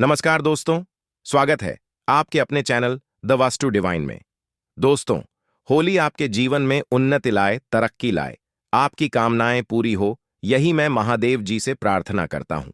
नमस्कार दोस्तों, स्वागत है आपके अपने चैनल द वास्तु डिवाइन में। दोस्तों, होली आपके जीवन में उन्नति लाए, तरक्की लाए, आपकी कामनाएं पूरी हो, यही मैं महादेव जी से प्रार्थना करता हूं।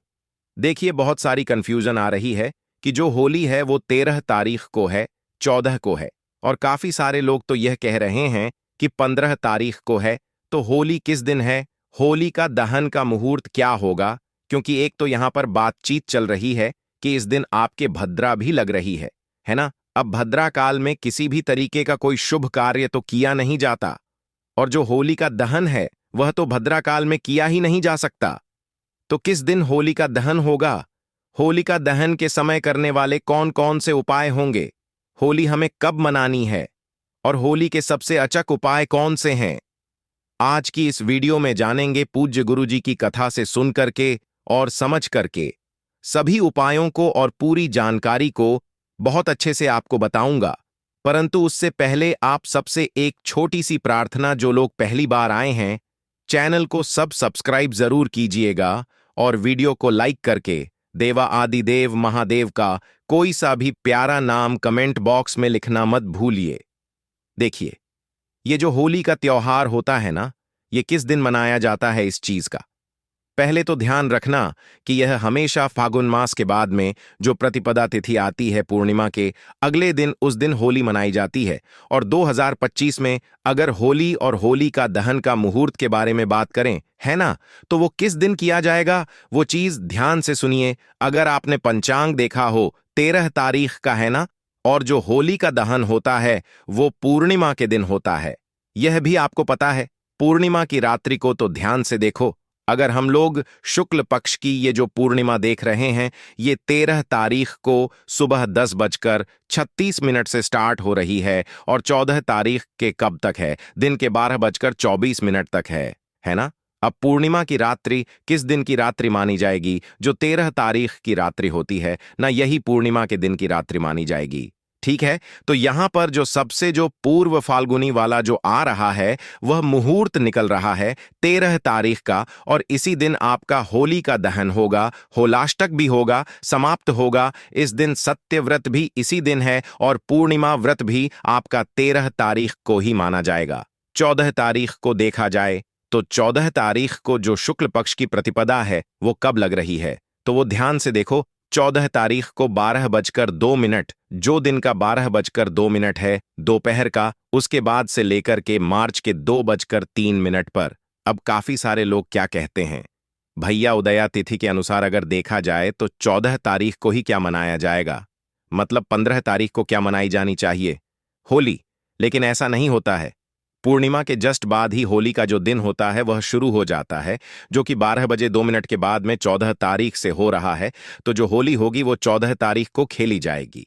देखिए, बहुत सारी कंफ्यूजन आ रही है कि जो होली है वो 13 तारीख को है, 14 को है, और काफी सारे लोग तो यह कह रहे हैं कि 15 तारीख को है। तो होली किस दिन है? होली का दहन का मुहूर्त क्या होगा? क्योंकि एक तो यहां पर बातचीत चल रही है कि इस दिन आपके भद्रा भी लग रही है ना? अब भद्रा काल में किसी भी तरीके का कोई शुभ कार्य तो किया नहीं जाता, और जो होली का दहन है वह तो भद्रा काल में किया ही नहीं जा सकता। तो किस दिन होली का दहन होगा? होली का दहन के समय करने वाले कौन कौन से उपाय होंगे? होली हमें कब मनानी है? और होली के सबसे अचक उपाय कौन से हैं? आज की इस वीडियो में जानेंगे, पूज्य गुरुजी की कथा से सुन करके और समझ करके सभी उपायों को और पूरी जानकारी को बहुत अच्छे से आपको बताऊंगा। परंतु उससे पहले आप सबसे एक छोटी सी प्रार्थना, जो लोग पहली बार आए हैं, चैनल को सब्सक्राइब जरूर कीजिएगा और वीडियो को लाइक करके देवा आदिदेव महादेव का कोई सा भी प्यारा नाम कमेंट बॉक्स में लिखना मत भूलिए। देखिए, ये जो होली का त्योहार होता है ना, ये किस दिन मनाया जाता है इस चीज का पहले तो ध्यान रखना कि यह हमेशा फागुन मास के बाद में जो प्रतिपदा तिथि आती है, पूर्णिमा के अगले दिन, उस दिन होली मनाई जाती है। और 2025 में अगर होली और होली का दहन का मुहूर्त के बारे में बात करें, है ना, तो वो किस दिन किया जाएगा, वो चीज ध्यान से सुनिए। अगर आपने पंचांग देखा हो, 13 तारीख का है ना, और जो होली का दहन होता है वो पूर्णिमा के दिन होता है। यह भी आपको पता है। पूर्णिमा की रात्रि को तो ध्यान से देखो। अगर हम लोग शुक्ल पक्ष की ये जो पूर्णिमा देख रहे हैं, ये 13 तारीख को सुबह 10:36 से स्टार्ट हो रही है और 14 तारीख के कब तक है? दिन के 12:24 तक है ना? अब पूर्णिमा की रात्रि किस दिन की रात्रि मानी जाएगी? जो 13 तारीख की रात्रि होती है ना, यही पूर्णिमा के दिन की रात्रि मानी जाएगी। ठीक है। तो यहां पर जो पूर्व फाल्गुनी वाला जो आ रहा है, वह मुहूर्त निकल रहा है 13 तारीख का, और इसी दिन आपका होली का दहन होगा, होलाष्टक भी होगा, समाप्त होगा। इस दिन सत्य व्रत भी इसी दिन है और पूर्णिमा व्रत भी आपका 13 तारीख को ही माना जाएगा। 14 तारीख को देखा जाए तो 14 तारीख को जो शुक्ल पक्ष की प्रतिपदा है वो कब लग रही है, तो वो ध्यान से देखो। 14 तारीख को 12:02, जो दिन का 12:02 है दोपहर का, उसके बाद से लेकर के मार्च के 2:03 पर। अब काफी सारे लोग क्या कहते हैं, भैया उदया तिथि के अनुसार अगर देखा जाए तो 14 तारीख को ही क्या मनाया जाएगा, मतलब 15 तारीख को क्या मनाई जानी चाहिए होली। लेकिन ऐसा नहीं होता है। पूर्णिमा के जस्ट बाद ही होली का जो दिन होता है वह शुरू हो जाता है, जो कि 12:02 के बाद में 14 तारीख से हो रहा है। तो जो होली होगी वो 14 तारीख को खेली जाएगी।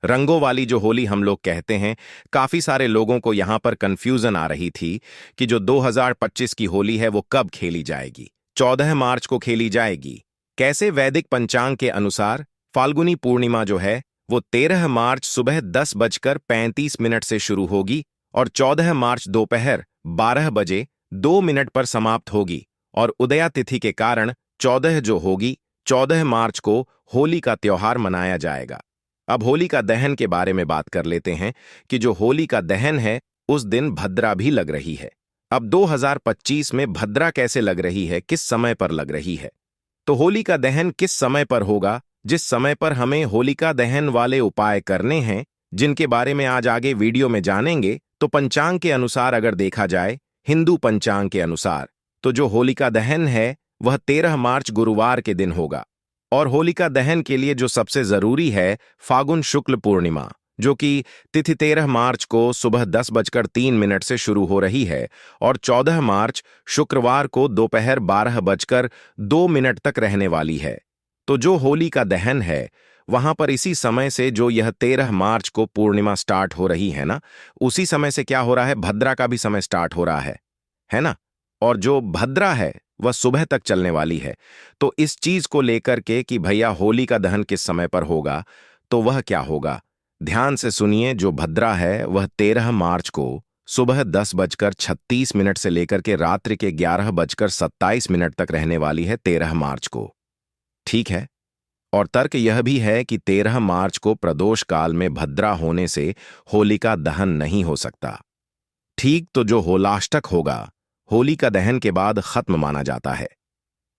रंगों वाली जो होली हम लोग कहते हैं, काफी सारे लोगों को यहां पर कंफ्यूजन आ रही थी कि जो 2025 की होली है वो कब खेली जाएगी। 14 मार्च को खेली जाएगी। कैसे? वैदिक पंचांग के अनुसार फाल्गुनी पूर्णिमा जो है वो 13 मार्च सुबह 10:35 से शुरू होगी और 14 मार्च दोपहर 12:02 पर समाप्त होगी। और उदया तिथि के कारण 14 जो होगी, 14 मार्च को होली का त्योहार मनाया जाएगा। अब होली का दहन के बारे में बात कर लेते हैं कि जो होली का दहन है उस दिन भद्रा भी लग रही है। अब 2025 में भद्रा कैसे लग रही है, किस समय पर लग रही है? तो होली का दहन किस समय पर होगा? जिस समय पर हमें होलिका दहन वाले उपाय करने हैं, जिनके बारे में आज आगे वीडियो में जानेंगे। तो पंचांग के अनुसार अगर देखा जाए, हिंदू पंचांग के अनुसार, तो जो होलिका दहन है वह 13 मार्च गुरुवार के दिन होगा। और होलिका दहन के लिए जो सबसे जरूरी है, फागुन शुक्ल पूर्णिमा, जो कि तिथि 13 मार्च को सुबह 10:03 से शुरू हो रही है और 14 मार्च शुक्रवार को दोपहर 12:02 तक रहने वाली है। तो जो होली का दहन है वहां पर इसी समय से, जो यह 13 मार्च को पूर्णिमा स्टार्ट हो रही है ना, उसी समय से क्या हो रहा है, भद्रा का भी समय स्टार्ट हो रहा है ना। और जो भद्रा है वह सुबह तक चलने वाली है। तो इस चीज को लेकर के कि भैया होली का दहन किस समय पर होगा, तो वह क्या होगा, ध्यान से सुनिए। जो भद्रा है वह 13 मार्च को सुबह 10:36 से लेकर के रात्रि के 11:27 तक रहने वाली है, 13 मार्च को। ठीक है। और तर्क यह भी है कि 13 मार्च को प्रदोष काल में भद्रा होने से होलिका दहन नहीं हो सकता। ठीक तो जो होलाष्टक होगा, होली का दहन के बाद खत्म माना जाता है।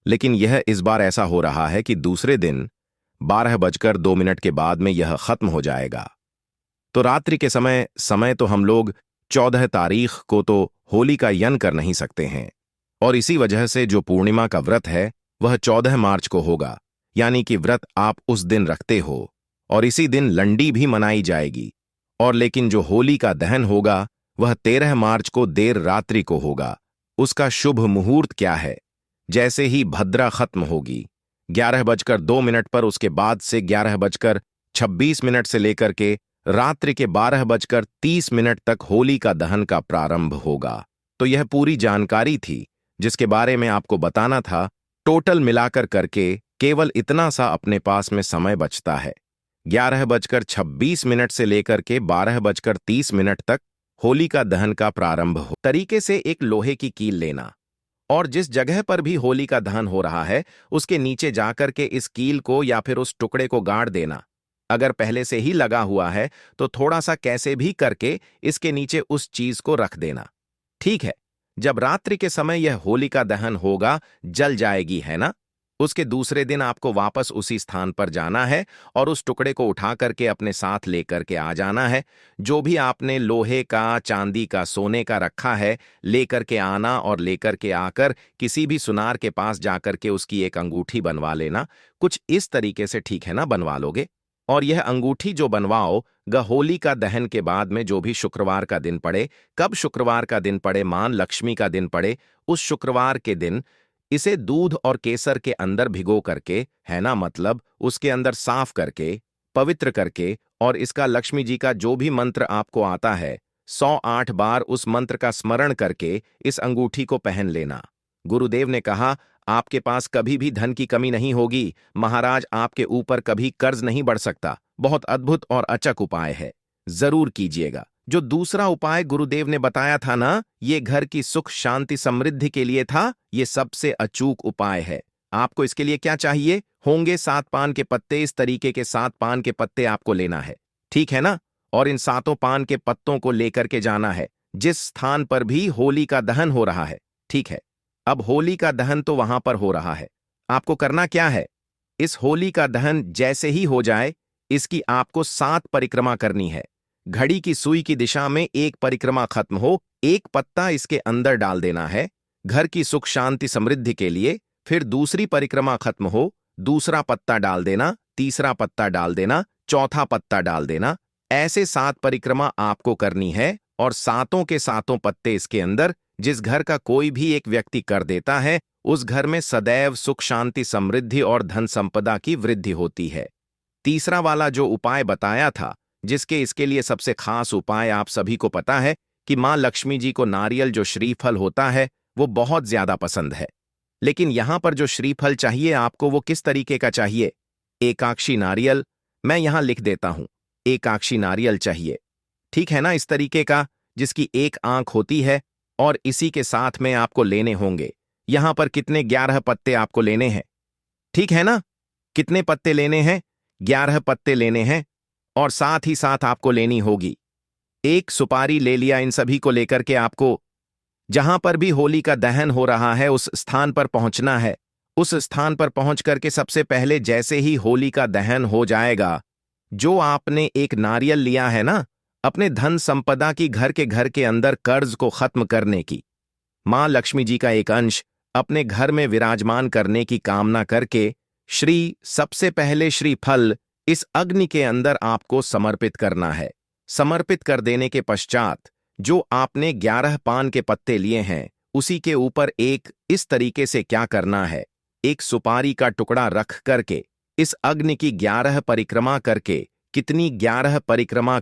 लेकिन यह इस बार ऐसा हो रहा है कि दूसरे दिन 12:02 के बाद में यह खत्म हो जाएगा। तो रात्रि के समय तो हम लोग 14 तारीख को तो होली का यन कर नहीं सकते हैं, और इसी वजह से जो पूर्णिमा का व्रत है वह 14 मार्च को होगा, यानी कि व्रत आप उस दिन रखते हो और इसी दिन लंडी भी मनाई जाएगी। और लेकिन जो होली का दहन होगा वह 13 मार्च को देर रात्रि को होगा। उसका शुभ मुहूर्त क्या है? जैसे ही भद्रा खत्म होगी 11:02 पर, उसके बाद से 11:26 से लेकर के रात्रि के 12:30 तक होली का दहन का प्रारंभ होगा। तो यह पूरी जानकारी थी जिसके बारे में आपको बताना था। टोटल मिलाकर करके केवल इतना सा अपने पास में समय बचता है। 11:26 से लेकर के 12:30 तक होली का दहन का प्रारंभ हो। तरीके से एक लोहे की कील लेना और जिस जगह पर भी होली का दहन हो रहा है उसके नीचे जाकर के इस कील को या फिर उस टुकड़े को गाड़ देना। अगर पहले से ही लगा हुआ है तो थोड़ा सा कैसे भी करके इसके नीचे उस चीज को रख देना। ठीक है, जब रात्रि के समय यह होली का दहन होगा, जल जाएगी, है ना? उसके दूसरे दिन आपको वापस उसी स्थान पर जाना है और उस टुकड़े को उठा करके अपने साथ लेकर के आ जाना है। जो भी आपने लोहे का, चांदी का, सोने का रखा है लेकर के आना और लेकर के आकर किसी भी सुनार के पास जाकर के उसकी एक अंगूठी बनवा लेना। कुछ इस तरीके से, ठीक है ना, बनवा लोगे। और यह अंगूठी जो बनवाओ होली का दहन के बाद में जो भी शुक्रवार का दिन पड़े, कब शुक्रवार का दिन पड़े, मान लक्ष्मी का दिन पड़े, उस शुक्रवार के दिन इसे दूध और केसर के अंदर भिगो करके, है ना, मतलब उसके अंदर साफ करके, पवित्र करके, और इसका लक्ष्मी जी का जो भी मंत्र आपको आता है 108 बार उस मंत्र का स्मरण करके इस अंगूठी को पहन लेना। गुरुदेव ने कहा आपके पास कभी भी धन की कमी नहीं होगी, महाराज आपके ऊपर कभी कर्ज नहीं बढ़ सकता। बहुत अद्भुत और अचक उपाय है, जरूर कीजिएगा। जो दूसरा उपाय गुरुदेव ने बताया था ना, ये घर की सुख शांति समृद्धि के लिए था, ये सबसे अचूक उपाय है। आपको इसके लिए क्या चाहिए? होंगे 7 पान के पत्ते। इस तरीके के 7 पान के पत्ते आपको लेना है, ठीक है ना? और इन 7 पान के पत्तों को लेकर के जाना है जिस स्थान पर भी होली का दहन हो रहा है, ठीक है? अब होली का दहन तो वहां पर हो रहा है, आपको करना क्या है? इस होली का दहन जैसे ही हो जाए, इसकी आपको 7 परिक्रमा करनी है। घड़ी की सुई की दिशा में एक परिक्रमा खत्म हो, एक पत्ता इसके अंदर डाल देना है घर की सुख शांति समृद्धि के लिए। फिर दूसरी परिक्रमा खत्म हो, दूसरा पत्ता डाल देना, तीसरा पत्ता डाल देना, चौथा पत्ता डाल देना। ऐसे 7 परिक्रमा आपको करनी है और सातों के सातों पत्ते इसके अंदर जिस घर का कोई भी एक व्यक्ति कर देता है, उस घर में सदैव सुख शांति समृद्धि और धन संपदा की वृद्धि होती है। तीसरा वाला जो उपाय बताया था, जिसके इसके लिए सबसे खास उपाय आप सभी को पता है कि मां लक्ष्मी जी को नारियल जो श्रीफल होता है वो बहुत ज्यादा पसंद है। लेकिन यहां पर जो श्रीफल चाहिए आपको वो किस तरीके का चाहिए? एकाक्षी नारियल। मैं यहां लिख देता हूं, एकाक्षी नारियल चाहिए, ठीक है ना? इस तरीके का जिसकी एक आंख होती है, और इसी के साथ में आपको लेने होंगे यहां पर कितने? 11 पत्ते आपको लेने हैं, ठीक है ना? कितने पत्ते लेने हैं? 11 पत्ते लेने हैं। और साथ ही साथ आपको लेनी होगी एक सुपारी। ले लिया, इन सभी को लेकर के आपको जहां पर भी होली का दहन हो रहा है उस स्थान पर पहुंचना है। उस स्थान पर पहुंच करके सबसे पहले जैसे ही होली का दहन हो जाएगा, जो आपने एक नारियल लिया है ना, अपने धन संपदा की, घर के अंदर कर्ज को खत्म करने की, मां लक्ष्मी जी का एक अंश अपने घर में विराजमान करने की कामना करके सबसे पहले श्रीफल इस अग्नि के अंदर आपको समर्पित करना है। समर्पित कर देने के पश्चात जो आपने 11 पान के पत्ते लिए हैं उसी के ऊपर एक इस तरीके से क्या करना है, एक सुपारी का टुकड़ा रख करके इस अग्नि की 11 परिक्रमा करके, कितनी? 11 परिक्रमा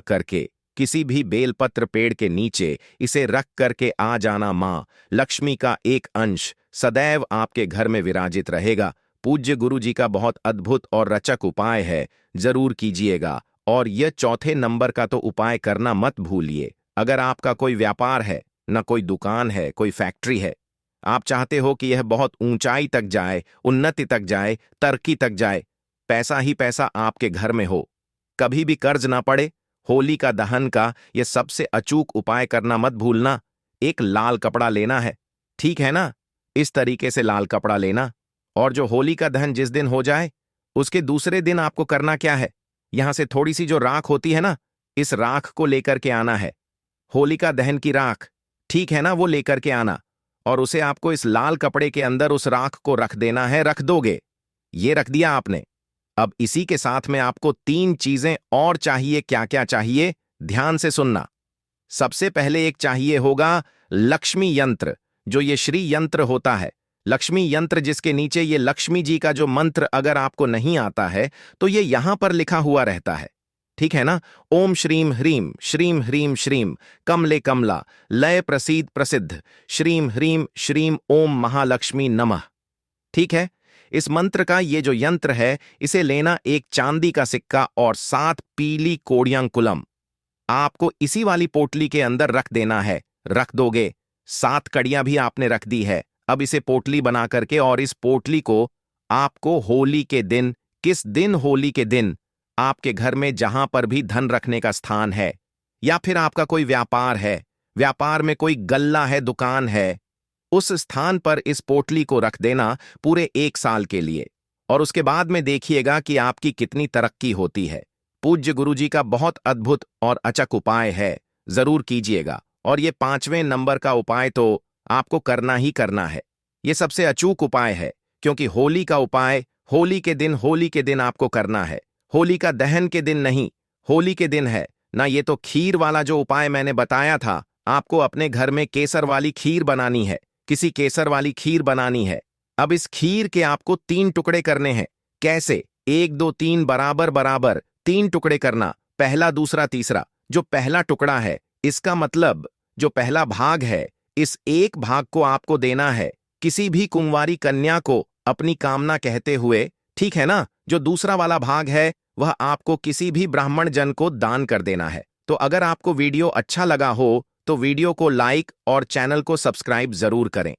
करके किसी भी बेलपत्र पेड़ के नीचे इसे रख करके आ जाना। मां लक्ष्मी का एक अंश सदैव आपके घर में विराजित रहेगा। पूज्य गुरु जी का बहुत अद्भुत और रचक उपाय है, जरूर कीजिएगा। और यह चौथे नंबर का तो उपाय करना मत भूलिए। अगर आपका कोई व्यापार है, न कोई दुकान है, कोई फैक्ट्री है, आप चाहते हो कि यह बहुत ऊंचाई तक जाए, उन्नति तक जाए, तरक्की तक जाए, पैसा ही पैसा आपके घर में हो, कभी भी कर्ज ना पड़े। होलिका दहन का यह सबसे अचूक उपाय करना मत भूलना। एक लाल कपड़ा लेना है, ठीक है ना? इस तरीके से लाल कपड़ा लेना, और जो होलिका दहन जिस दिन हो जाए उसके दूसरे दिन आपको करना क्या है, यहां से थोड़ी सी जो राख होती है ना, इस राख को लेकर के आना है। होलिका दहन की राख, ठीक है ना, वो लेकर के आना, और उसे आपको इस लाल कपड़े के अंदर उस राख को रख देना है। रख दोगे, ये रख दिया आपने। अब इसी के साथ में आपको 3 चीजें और चाहिए। क्या क्या चाहिए, ध्यान से सुनना। सबसे पहले एक चाहिए होगा लक्ष्मी यंत्र, जो ये श्री यंत्र होता है। लक्ष्मी यंत्र जिसके नीचे ये लक्ष्मी जी का जो मंत्र अगर आपको नहीं आता है तो ये यहां पर लिखा हुआ रहता है, ठीक है ना? ओम श्रीम ह्रीम श्रीम कमले कमला लय प्रसीद प्रसिद्ध श्रीम ह्रीम ओम महालक्ष्मी नमः। ठीक है? इस मंत्र का ये जो यंत्र है, इसे लेना एक चांदी का सिक्का और 7 पीली कोड़ियांकुलम आपको इसी वाली पोटली के अंदर रख देना है। रख दोगे, 7 कड़ियां भी आपने रख दी है। अब इसे पोटली बना करके, और इस पोटली को आपको होली के दिन, किस दिन, होली के दिन आपके घर में जहां पर भी धन रखने का स्थान है, या फिर आपका कोई व्यापार है, व्यापार में कोई गल्ला है, दुकान है, उस स्थान पर इस पोटली को रख देना पूरे 1 साल के लिए। और उसके बाद में देखिएगा कि आपकी कितनी तरक्की होती है। पूज्य गुरुजी का बहुत अद्भुत और अचक उपाय है, जरूर कीजिएगा। और ये 5वें नंबर का उपाय तो आपको करना ही करना है। ये सबसे अचूक उपाय है, क्योंकि होली का उपाय होली के दिन आपको करना है। होली का दहन के दिन नहीं, होली के दिन है ना। ये तो खीर वाला जो उपाय मैंने बताया था, आपको अपने घर में केसर वाली खीर बनानी है, किसी केसर वाली खीर बनानी है। अब इस खीर के आपको 3 टुकड़े करने हैं। कैसे? 1 2 3 बराबर बराबर 3 टुकड़े करना, पहला, दूसरा, तीसरा। जो पहला टुकड़ा है, इसका मतलब जो पहला भाग है, इस एक भाग को आपको देना है किसी भी कुंवारी कन्या को अपनी कामना कहते हुए, ठीक है ना? जो दूसरा वाला भाग है, वह आपको किसी भी ब्राह्मण जन को दान कर देना है। तो अगर आपको वीडियो अच्छा लगा हो तो वीडियो को लाइक और चैनल को सब्सक्राइब जरूर करें।